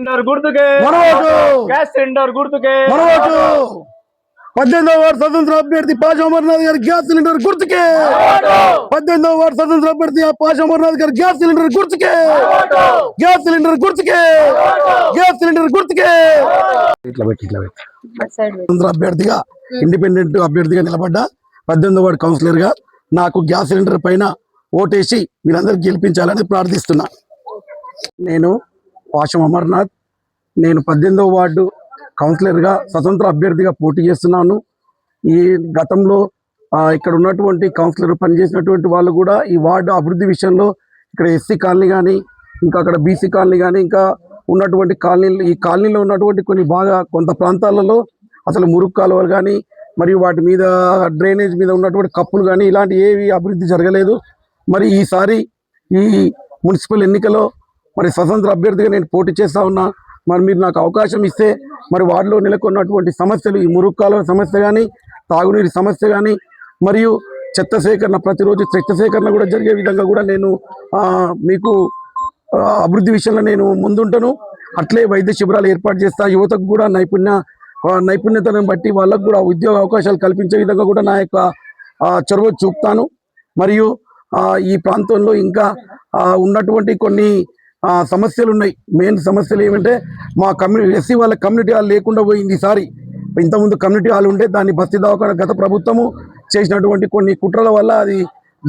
Cylinder గుర్తుకే gas cylinder గుర్తుకే 18వ ward స్వతంత్ర అభ్యర్థి పాషా అమర్నాథ్ గారి గ్యాస్ సిలిండర్ గుర్తుకే 18వ వార్డు స్వతంత్ర అభ్యర్థి పాషా అమర్నాథ్ గారి గ్యాస్ సిలిండర్ గుర్తుకే గ్యాస్ సిలిండర్ గుర్తుకే గ్యాస్ సిలిండర్ గుర్తుకే ఇట్లా పెట్టి స్వతంత్ర అభ్యర్థిగా ఇండిపెండెంట్ అభ్యర్థిగా నిలబడ్డా 18వ వార్డు కౌన్సిలర్ గా నాకు గ్యాస్ సిలిండర్ పైన ఓటేసి మీరందరూ గెలిపించాలని ప్రార్థిస్తున్నా. నేను పాషం అమర్నాథ్, నేను 18వ వార్డు కౌన్సిలర్గా స్వతంత్ర అభ్యర్థిగా పోటీ చేస్తున్నాను. ఈ గతంలో ఇక్కడ ఉన్నటువంటి కౌన్సిలర్ పనిచేసినటువంటి వాళ్ళు కూడా ఈ వార్డు అభివృద్ధి విషయంలో ఇక్కడ ఎస్సీ కాలనీ కానీ ఇంకా అక్కడ బీసీ కాలనీ కానీ ఇంకా ఉన్నటువంటి కాలనీలు, ఈ కాలనీలో ఉన్నటువంటి కొన్ని కొంత ప్రాంతాలలో అసలు మురుగు కాలువలు కానీ మరియు వాటి మీద డ్రైనేజ్ మీద ఉన్నటువంటి కప్పులు కానీ ఇలాంటి ఏవి అభివృద్ధి జరగలేదు. మరి ఈసారి ఈ మున్సిపల్ ఎన్నికలో మరి స్వతంత్ర అభ్యర్థిగా నేను పోటీ చేస్తా ఉన్నా. మరి మీరు నాకు అవకాశం ఇస్తే మరి వార్డులో నెలకొన్నటువంటి సమస్యలు, ఈ మురుగు కాలువ సమస్య కానీ, తాగునీటి సమస్య కానీ, మరియు చెత్త సేకరణ, ప్రతిరోజు చెత్త సేకరణ కూడా జరిగే విధంగా కూడా నేను మీకు అభివృద్ధి విషయంలో నేను ముందుంటాను. అట్లే వైద్య శిబిరాలు ఏర్పాటు చేస్తా. యువతకు కూడా నైపుణ్యతను బట్టి వాళ్ళకు కూడా ఉద్యోగ అవకాశాలు కల్పించే విధంగా కూడా నా యొక్క చొరవ చూపుతాను. మరియు ఈ ప్రాంతంలో ఇంకా ఉన్నటువంటి కొన్ని సమస్యలు ఉన్నాయి. మెయిన్ సమస్యలు ఏమంటే మా ఎస్సీ వాళ్ళ కమ్యూనిటీ హాల్ లేకుండా పోయింది. ఈసారి ఇంతకుముందు కమ్యూనిటీ హాల్ ఉంటే దాన్ని బస్తీ దవాఖాన గత ప్రభుత్వము చేసినటువంటి కొన్ని కుట్రల వల్ల అది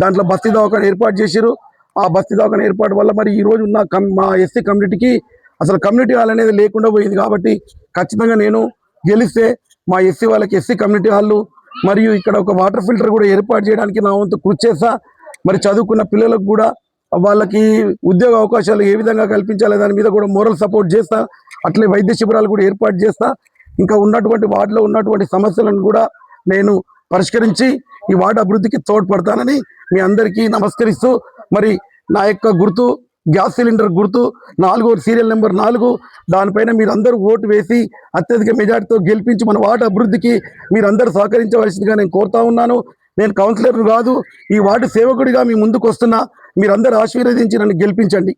దాంట్లో బస్తీ దవాఖాన ఏర్పాటు చేశారు. ఆ బస్తీ దవాఖాన ఏర్పాటు వల్ల మరి ఈరోజు ఉన్న మా ఎస్సీ కమ్యూనిటీకి అసలు కమ్యూనిటీ హాల్ అనేది లేకుండా పోయింది. కాబట్టి ఖచ్చితంగా నేను గెలిస్తే మా ఎస్సీ వాళ్ళకి ఎస్సీ కమ్యూనిటీ హాళ్ళు మరియు ఇక్కడ ఒక వాటర్ ఫిల్టర్ కూడా ఏర్పాటు చేయడానికి నా వంతు కృషి చేస్తా. మరి చదువుకున్న పిల్లలకు కూడా వాళ్ళకి ఉద్యోగ అవకాశాలు ఏ విధంగా కల్పించాలి దాని మీద కూడా మోరల్ సపోర్ట్ చేస్తా. అట్లే వైద్య శిబిరాలు కూడా ఏర్పాటు చేస్తా. ఇంకా ఉన్నటువంటి వార్డులో ఉన్నటువంటి సమస్యలను కూడా నేను పరిష్కరించి ఈ వార్డు అభివృద్ధికి తోడ్పడతానని మీ అందరికీ నమస్కరిస్తూ, మరి నా యొక్క గుర్తు గ్యాస్ సిలిండర్ గుర్తు 4 సీరియల్ నెంబర్ 4, దానిపైన మీరందరూ ఓటు వేసి అత్యధిక మెజార్టీతో గెలిపించి మన వార్డు అభివృద్ధికి మీరందరూ సహకరించవలసిందిగా నేను కోరుతా ఉన్నాను. నేను కౌన్సిలర్ కాదు, ఈ వార్డు సేవకుడిగా మీ ముందుకు వస్తున్నా. మీరందరూ ఆశీర్వదించి నన్ను గెలిపించండి.